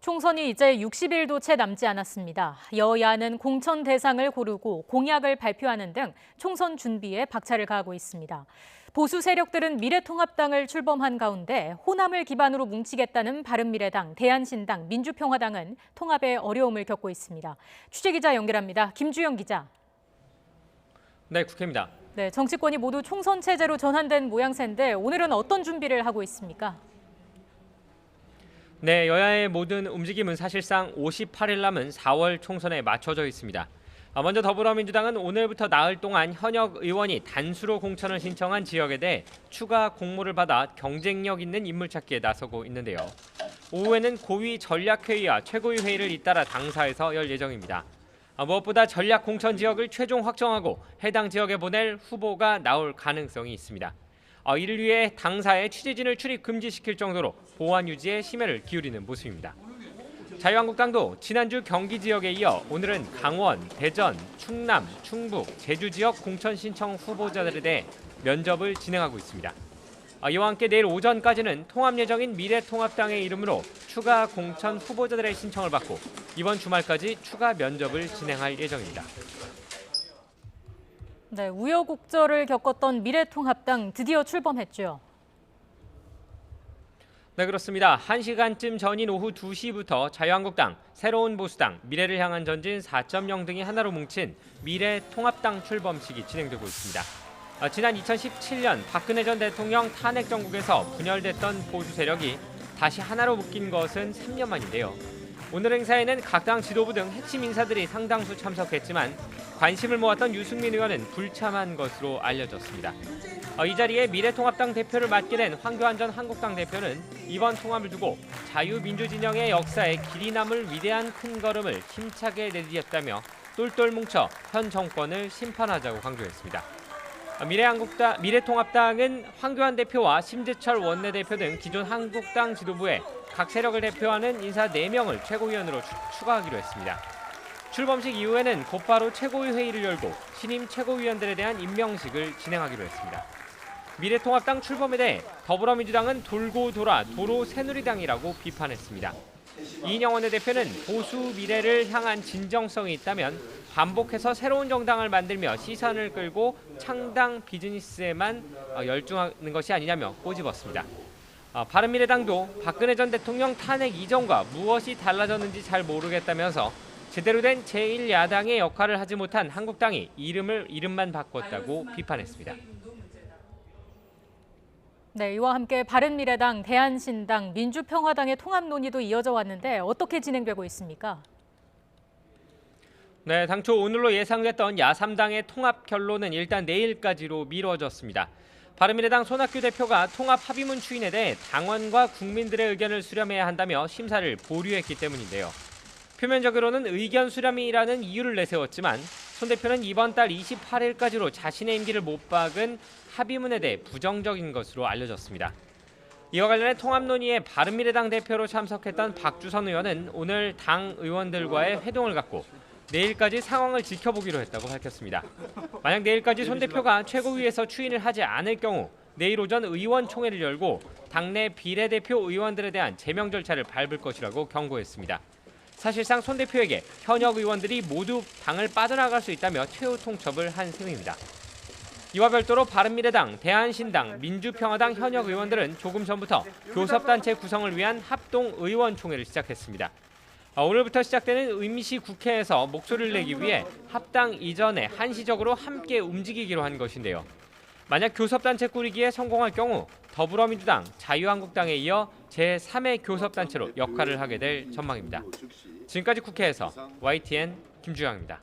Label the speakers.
Speaker 1: 총선이 이제 60일도 채 남지 않았습니다. 여야는 공천 대상을 고르고 공약을 발표하는 등 총선 준비에 박차를 가하고 있습니다. 보수 세력들은 미래통합당을 출범한 가운데 호남을 기반으로 뭉치겠다는 바른미래당, 대한신당, 민주평화당은 통합에 어려움을 겪고 있습니다. 취재기자 연결합니다. 김주영 기자.
Speaker 2: 네, 국회입니다.
Speaker 1: 네, 정치권이 모두 총선 체제로 전환된 모양새인데 오늘은 어떤 준비를 하고 있습니까?
Speaker 2: 네, 여야의 모든 움직임은 사실상 58일 남은 4월 총선에 맞춰져 있습니다. 먼저 더불어민주당은 오늘부터 나흘 동안 현역 의원이 단수로 공천을 신청한 지역에 대해 추가 공모를 받아 경쟁력 있는 인물 찾기에 나서고 있는데요. 오후에는 고위 전략회의와 최고위 회의를 잇따라 당사에서 열 예정입니다. 무엇보다 전략 공천 지역을 최종 확정하고 해당 지역에 보낼 후보가 나올 가능성이 있습니다. 이를 위해 당사에 취재진을 출입 금지시킬 정도로 보안 유지에 심혈을 기울이는 모습입니다. 자유한국당도 지난주 경기 지역에 이어 오늘은 강원, 대전, 충남, 충북, 제주 지역 공천 신청 후보자들에 대해 면접을 진행하고 있습니다. 이와 함께 내일 오전까지는 통합 예정인 미래통합당의 이름으로 추가 공천 후보자들의 신청을 받고 이번 주말까지 추가 면접을 진행할 예정입니다.
Speaker 1: 네, 우여곡절을 겪었던 미래통합당 드디어 출범했죠.
Speaker 2: 네, 그렇습니다. 1시간쯤 전인 오후 2시부터 자유한국당, 새로운 보수당, 미래를 향한 전진 4.0 등이 하나로 뭉친 미래통합당 출범식이 진행되고 있습니다. 지난 2017년 박근혜 전 대통령 탄핵 정국에서 분열됐던 보수 세력이 다시 하나로 묶인 것은 3년 만인데요. 오늘 행사에는 각 당 지도부 등 핵심 인사들이 상당수 참석했지만 관심을 모았던 유승민 의원은 불참한 것으로 알려졌습니다. 이 자리에 미래통합당 대표를 맡게 된 황교안 전 한국당 대표는 이번 통합을 두고 자유민주진영의 역사에 길이 남을 위대한 큰 걸음을 힘차게 내디뎠다며 똘똘 뭉쳐 현 정권을 심판하자고 강조했습니다. 미래통합당은 황교안 대표와 심재철 원내대표 등 기존 한국당 지도부에 각 세력을 대표하는 인사 4명을 최고위원으로 추가하기로 했습니다. 출범식 이후에는 곧바로 최고위 회의를 열고 신임 최고위원들에 대한 임명식을 진행하기로 했습니다. 미래통합당 출범에 대해 더불어민주당은 돌고 돌아 도로 새누리당이라고 비판했습니다. 이인영 원내대표는 보수 미래를 향한 진정성이 있다면 반복해서 새로운 정당을 만들며 시선을 끌고 창당 비즈니스에만 열중하는 것이 아니냐며 꼬집었습니다. 바른미래당도 박근혜 전 대통령 탄핵 이전과 무엇이 달라졌는지 잘 모르겠다면서 제대로 된 제1야당의 역할을 하지 못한 한국당이 이름만 바꿨다고 비판했습니다.
Speaker 1: 네, 이와 함께 바른미래당, 대한신당, 민주평화당의 통합 논의도 이어져 왔는데 어떻게 진행되고 있습니까?
Speaker 2: 네, 당초 오늘로 예상됐던 야3당의 통합 결론은 일단 내일까지로 미뤄졌습니다. 바른미래당 손학규 대표가 통합 합의문 추인에 대해 당원과 국민들의 의견을 수렴해야 한다며 심사를 보류했기 때문인데요. 표면적으로는 의견 수렴이라는 이유를 내세웠지만 손 대표는 이번 달 28일까지로 자신의 임기를 못 박은 합의문에 대해 부정적인 것으로 알려졌습니다. 이와 관련해 통합 논의에 바른미래당 대표로 참석했던 박주선 의원은 오늘 당 의원들과의 회동을 갖고 내일까지 상황을 지켜보기로 했다고 밝혔습니다. 만약 내일까지 손 대표가 최고위에서 추인을 하지 않을 경우 내일 오전 의원총회를 열고 당내 비례대표 의원들에 대한 제명 절차를 밟을 것이라고 경고했습니다. 사실상 손 대표에게 현역 의원들이 모두 당을 빠져나갈 수 있다며 최후 통첩을 한 셈입니다. 이와 별도로 바른미래당, 대한신당, 민주평화당 현역 의원들은 조금 전부터 교섭단체 구성을 위한 합동의원총회를 시작했습니다. 오늘부터 시작되는 임시국회에서 목소리를 내기 위해 합당 이전에 한시적으로 함께 움직이기로 한 것인데요. 만약 교섭단체 꾸리기에 성공할 경우 더불어민주당, 자유한국당에 이어 제3의 교섭단체로 역할을 하게 될 전망입니다. 지금까지 국회에서 YTN 김주영입니다.